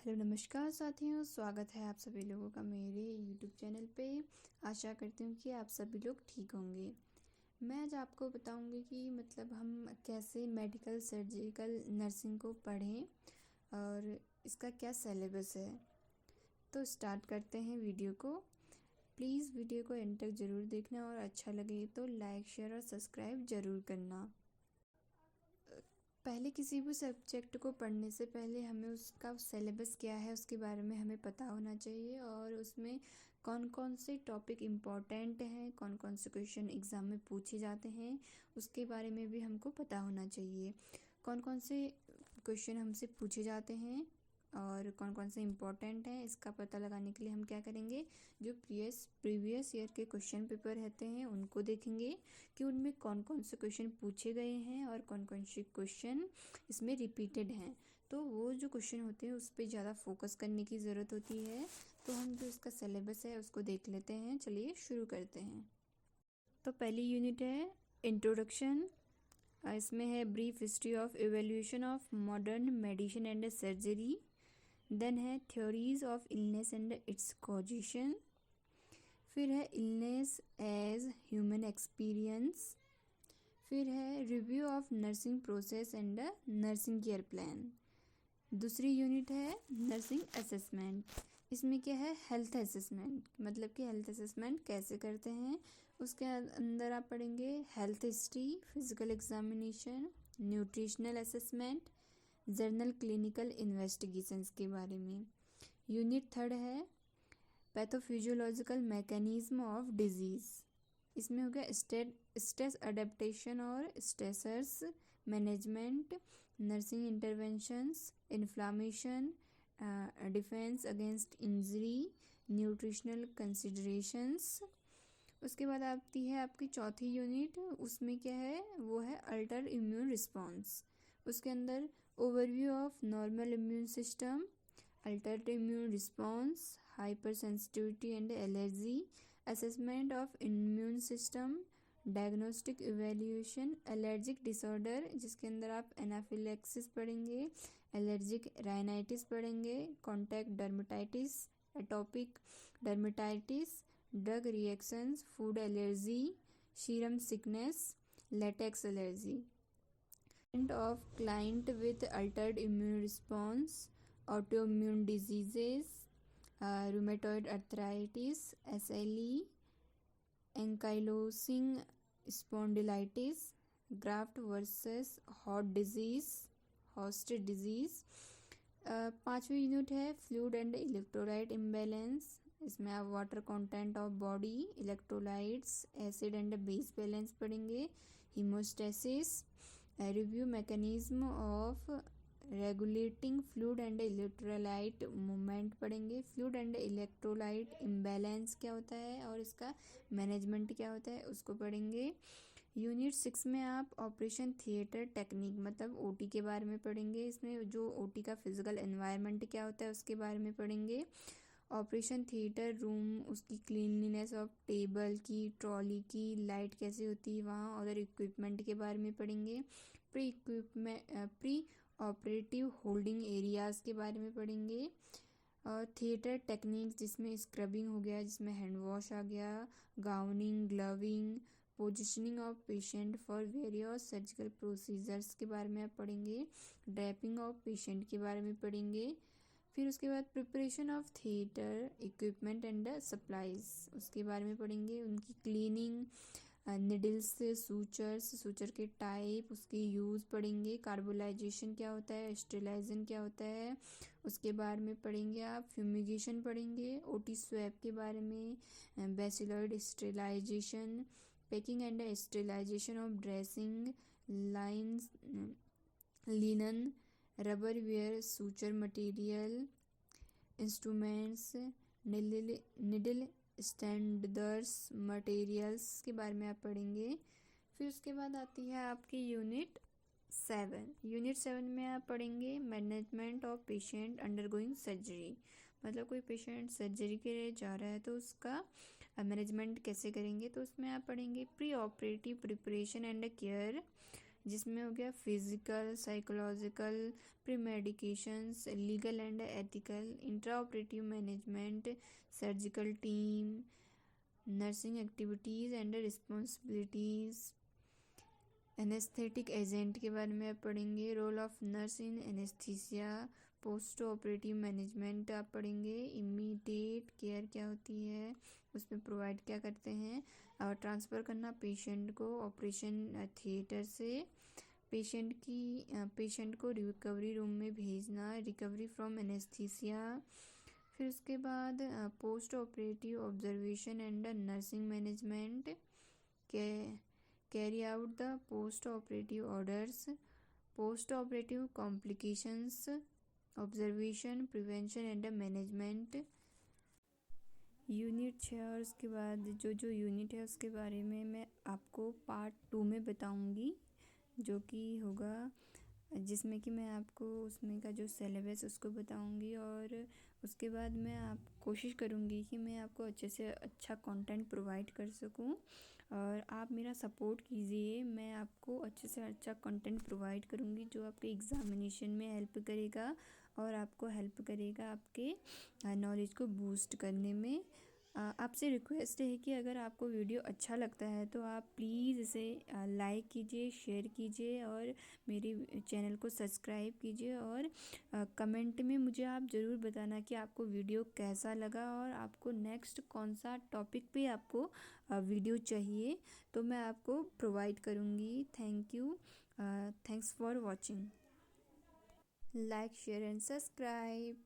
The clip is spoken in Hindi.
हेलो नमस्कार साथियों, स्वागत है आप सभी लोगों का मेरे यूट्यूब चैनल पे। आशा करती हूँ कि आप सभी लोग ठीक होंगे। मैं आज आपको बताऊँगी कि मतलब हम कैसे मेडिकल सर्जिकल नर्सिंग को पढ़ें और इसका क्या सिलेबस है। तो स्टार्ट करते हैं वीडियो को। प्लीज़ वीडियो को एंड तक ज़रूर देखना और अच्छा लगे तो लाइक शेयर और सब्सक्राइब ज़रूर करना। पहले किसी भी सब्जेक्ट को पढ़ने से पहले हमें उसका सिलेबस क्या है उसके बारे में हमें पता होना चाहिए और उसमें कौन कौन से टॉपिक इम्पॉर्टेंट हैं, कौन कौन से क्वेश्चन एग्ज़ाम में पूछे जाते हैं उसके बारे में भी हमको पता होना चाहिए। कौन कौन से क्वेश्चन हमसे पूछे जाते हैं और कौन कौन से इम्पोर्टेंट हैं इसका पता लगाने के लिए हम क्या करेंगे, जो प्रीवियस ईयर के क्वेश्चन पेपर रहते हैं उनको देखेंगे कि उनमें कौन कौन से क्वेश्चन पूछे गए हैं और कौन कौन से क्वेश्चन इसमें रिपीटेड हैं। तो वो जो क्वेश्चन होते हैं उस पर ज़्यादा फोकस करने की ज़रूरत होती है। तो हम जो इसका सिलेबस है उसको देख लेते हैं। चलिए शुरू करते हैं। तो पहली यूनिट है इंट्रोडक्शन। इसमें है brief history of evolution of modern medicine and surgery. Then है theories of illness and its causation. फिर है इलनेस एज ह्यूमन एक्सपीरियंस। फिर है review of nursing process and nursing care plan. दूसरी यूनिट है नर्सिंग असेसमेंट। इसमें क्या है, हेल्थ असेसमेंट, मतलब कि हेल्थ असेसमेंट कैसे करते हैं। उसके अंदर आप पढ़ेंगे health history, physical examination, nutritional assessment, journal clinical investigations के बारे में। यूनिट थर्ड है पैथोफिजियोलॉजिकल मैकेनिज्म ऑफ डिजीज़। इसमें हो गया स्ट्रेस अडेप्टेशन और stressors management, nursing interventions, inflammation, defence against injury, nutritional considerations. उसके बाद आती है आपकी चौथी यूनिट। उसमें क्या है, वो है अल्टर इम्यून रिस्पॉन्स। उसके अंदर overview of normal immune system, Altered immune response, hyper sensitivity and allergy, assessment of immune system, diagnostic evaluation, allergic disorder जिसके अंदर आप एनाफिलेक्सिस पढ़ेंगे, एलर्जिक राइनाइटिस पढ़ेंगे, contact dermatitis, atopic dermatitis, drug reactions, food allergy, serum sickness, latex allergy. Of client with Altered immune response, autoimmune diseases, rheumatoid arthritis, SLE, ankylosing spondylitis, graft versus host disease। पांचवी यूनिट है फ्लूइड एंड इलेक्ट्रोलाइट इम्बैलेंस। इसमें आप water content of body, electrolytes, acid and base balance पढ़ेंगे, homeostasis, review mechanism of regulating fluid and electrolyte movement पढ़ेंगे। फ्लूइड एंड इलेक्ट्रोलाइट इम्बैलेंस क्या होता है और इसका मैनेजमेंट क्या होता है उसको पढ़ेंगे। यूनिट 6 में आप ऑपरेशन थिएटर टेक्निक मतलब ओटी के बारे में पढ़ेंगे। इसमें जो ओटी का फिजिकल एनवायरनमेंट क्या होता है उसके बारे में पढ़ेंगे। ऑपरेशन थिएटर रूम, उसकी क्लीनलीनेस ऑफ टेबल की, ट्रॉली की, लाइट कैसी होती है वहाँ, अदर इक्विपमेंट के बारे में पढ़ेंगे। प्री ऑपरेटिव होल्डिंग एरियाज़ के बारे में पढ़ेंगे। और थिएटर टेक्निक्स जिसमें स्क्रबिंग हो गया, जिसमें हैंड वॉश आ गया, gowning, gloving, positioning of patient for various surgical procedures के बारे में आप पढ़ेंगे। ड्रैपिंग ऑफ पेशेंट के बारे में पढ़ेंगे। फिर उसके बाद preparation of theatre equipment and supplies उसके बारे में पढ़ेंगे। उनकी क्लीनिंग, निडल्स, सूचर के टाइप, उसके यूज़ पढ़ेंगे। कार्बोलाइजेशन क्या होता है, स्टेरिलाइजेशन क्या होता है उसके बारे में पढ़ेंगे आप। फ्यूमिगेशन पढ़ेंगे, ओटी स्वैप के बारे में, बेसिलॉइड sterilization, packing and sterilization of dressing, lines, linen, rubber ware, suture material, instruments, needle standards, materials के बारे में आप पढ़ेंगे। फिर उसके बाद आती है आपकी यूनिट 7। यूनिट 7 में आप पढ़ेंगे management of patient undergoing surgery. मतलब कोई पेशेंट सर्जरी के लिए जा रहा है तो उसका मैनेजमेंट कैसे करेंगे। तो उसमें आप पढ़ेंगे pre operative preparation and care, जिसमें हो गया physical, psychological, pre medications, legal and ethical, intra operative management, surgical team, nursing activities and responsibilities, anaesthetic agent के बारे में आप पढ़ेंगे, role of nurse in anaesthesia, post operative management आप पढ़ेंगे, इमीडिएट केयर क्या होती है, उसमें प्रोवाइड क्या करते हैं, और ट्रांसफ़र करना पेशेंट को ऑपरेशन थिएटर से, पेशेंट को रिकवरी रूम में भेजना, रिकवरी फ्रॉम एनेस्थीसिया। फिर उसके बाद post operative observation and nursing management, carry out the post operative orders, post operative complications, observation, prevention and management. Unit 6 और उसके बाद जो यूनिट है उसके बारे में मैं आपको पार्ट 2 में बताऊंगी, जो कि होगा जिसमें कि मैं आपको उसमें का जो सिलेबस उसको बताऊंगी, और उसके बाद मैं आप कोशिश करूंगी कि मैं आपको अच्छे से अच्छा कंटेंट प्रोवाइड कर सकूं, और आप मेरा सपोर्ट कीजिए। मैं आपको अच्छे से अच्छा कंटेंट प्रोवाइड करूंगी जो आपके एग्ज़ामिनेशन में हेल्प करेगा और आपको हेल्प करेगा आपके नॉलेज को बूस्ट करने में। आपसे रिक्वेस्ट है कि अगर आपको वीडियो अच्छा लगता है तो आप प्लीज़ इसे लाइक कीजिए, शेयर कीजिए और मेरे चैनल को सब्सक्राइब कीजिए, और कमेंट में मुझे आप ज़रूर बताना कि आपको वीडियो कैसा लगा और आपको नेक्स्ट कौन सा टॉपिक पे आपको वीडियो चाहिए, तो मैं आपको प्रोवाइड करूँगी। Thank you, thanks for watching. Like, share and subscribe.